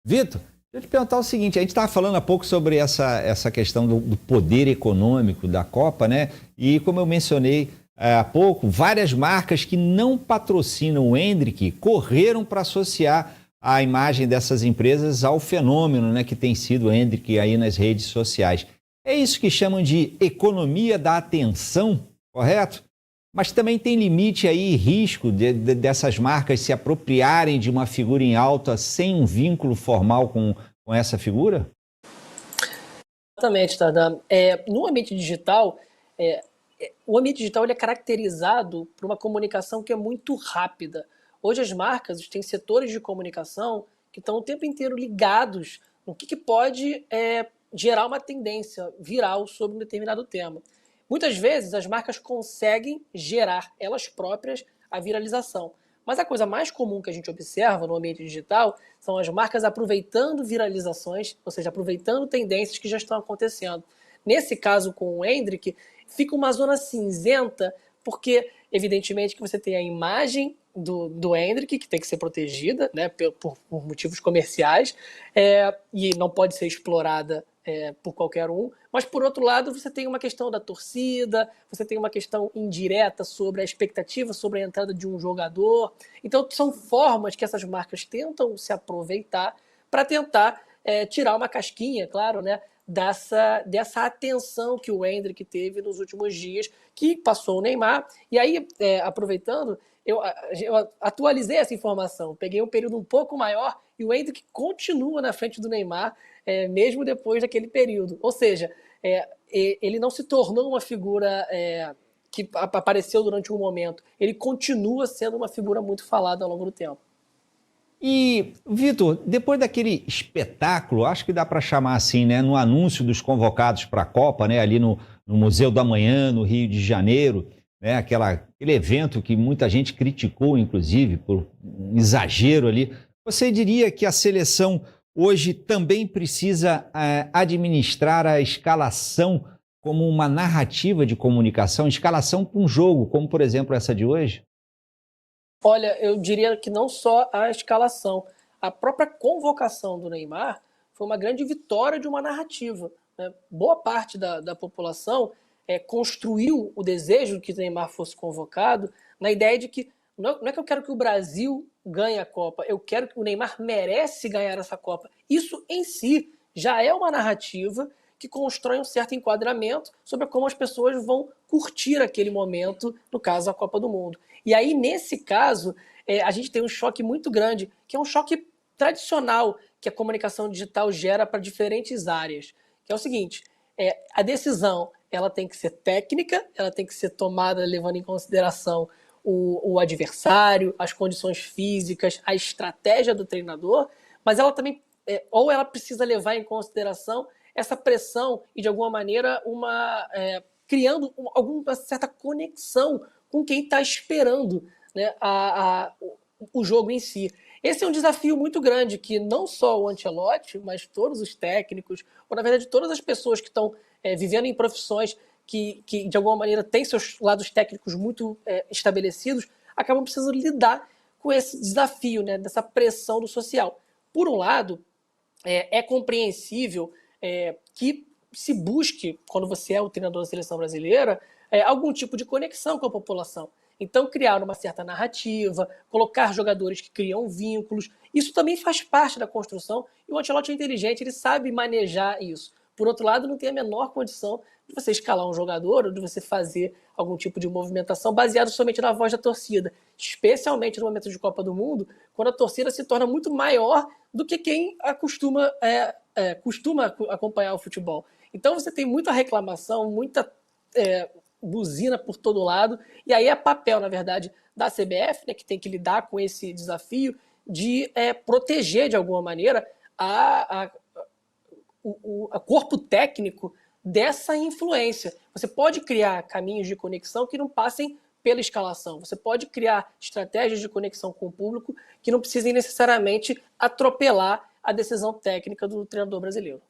Vitor, deixa eu te perguntar o seguinte, a gente estava falando há pouco sobre essa questão do poder econômico da Copa, né? E como eu mencionei há pouco, várias marcas que não patrocinam o Endrick correram para associar a imagem dessas empresas ao fenômeno, né, que tem sido o Endrick aí nas redes sociais. É isso que chamam de economia da atenção, correto? Mas também tem limite aí, risco dessas marcas se apropriarem de uma figura em alta sem um vínculo formal com essa figura? Exatamente, Tadam. No ambiente digital, é, o ambiente digital ele é caracterizado por uma comunicação que é muito rápida. Hoje as marcas têm setores de comunicação que estão o tempo inteiro ligados no que pode gerar uma tendência viral sobre um determinado tema. Muitas vezes as marcas conseguem gerar elas próprias a viralização. Mas a coisa mais comum que a gente observa no ambiente digital são as marcas aproveitando viralizações, ou seja, aproveitando tendências que já estão acontecendo. Nesse caso com o Endrick, fica uma zona cinzenta, porque evidentemente que você tem a imagem do Endrick, que tem que ser protegida, né, por motivos comerciais, e não pode ser explorada por qualquer um, mas por outro lado você tem uma questão da torcida, você tem uma questão indireta sobre a expectativa sobre a entrada de um jogador. Então são formas que essas marcas tentam se aproveitar para tentar tirar uma casquinha, claro, né, dessa atenção que o Endrick teve nos últimos dias, que passou o Neymar. E aí, aproveitando, eu atualizei essa informação, peguei um período um pouco maior e o Endrick continua na frente do Neymar, mesmo depois daquele período. Ou seja, ele não se tornou uma figura que apareceu durante um momento, ele continua sendo uma figura muito falada ao longo do tempo. E, Vitor, depois daquele espetáculo, acho que dá para chamar assim, né, no anúncio dos convocados para a Copa, né, ali no Museu da Manhã, no Rio de Janeiro, né, aquele evento que muita gente criticou, inclusive, por um exagero ali. Você diria que a seleção hoje também precisa administrar a escalação como uma narrativa de comunicação, escalação para um jogo, como por exemplo essa de hoje? Olha, eu diria que não só a escalação, a própria convocação do Neymar foi uma grande vitória de uma narrativa, né? Boa parte da população construiu o desejo de que o Neymar fosse convocado na ideia de que não é que eu quero que o Brasil ganhe a Copa, eu quero que o Neymar merece ganhar essa Copa. Isso em si já é uma narrativa que constrói um certo enquadramento sobre como as pessoas vão curtir aquele momento, no caso a Copa do Mundo. E aí, nesse caso, a gente tem um choque muito grande, que é um choque tradicional que a comunicação digital gera para diferentes áreas, que é o seguinte, a decisão ela tem que ser técnica, ela tem que ser tomada levando em consideração o adversário, as condições físicas, a estratégia do treinador, mas ela também, ou ela precisa levar em consideração essa pressão e, de alguma maneira, criando alguma certa conexão com quem está esperando, né, o jogo em si. Esse é um desafio muito grande que não só o Ancelotti, mas todos os técnicos, ou na verdade todas as pessoas que estão vivendo em profissões que de alguma maneira têm seus lados técnicos muito estabelecidos, acabam precisando lidar com esse desafio, né, dessa pressão do social. Por um lado, é compreensível que se busque, quando você é o treinador da seleção brasileira, algum tipo de conexão com a população. Então, criar uma certa narrativa, colocar jogadores que criam vínculos, isso também faz parte da construção e o Ancelotti é inteligente, ele sabe manejar isso. Por outro lado, não tem a menor condição de você escalar um jogador ou de você fazer algum tipo de movimentação baseado somente na voz da torcida, especialmente no momento de Copa do Mundo, quando a torcida se torna muito maior do que quem costuma acompanhar o futebol. Então você tem muita reclamação, muita buzina por todo lado, e aí é papel, na verdade, da CBF, né, que tem que lidar com esse desafio de proteger, de alguma maneira, o corpo técnico dessa influência. Você pode criar caminhos de conexão que não passem pela escalação. Você pode criar estratégias de conexão com o público que não precisem necessariamente atropelar a decisão técnica do treinador brasileiro.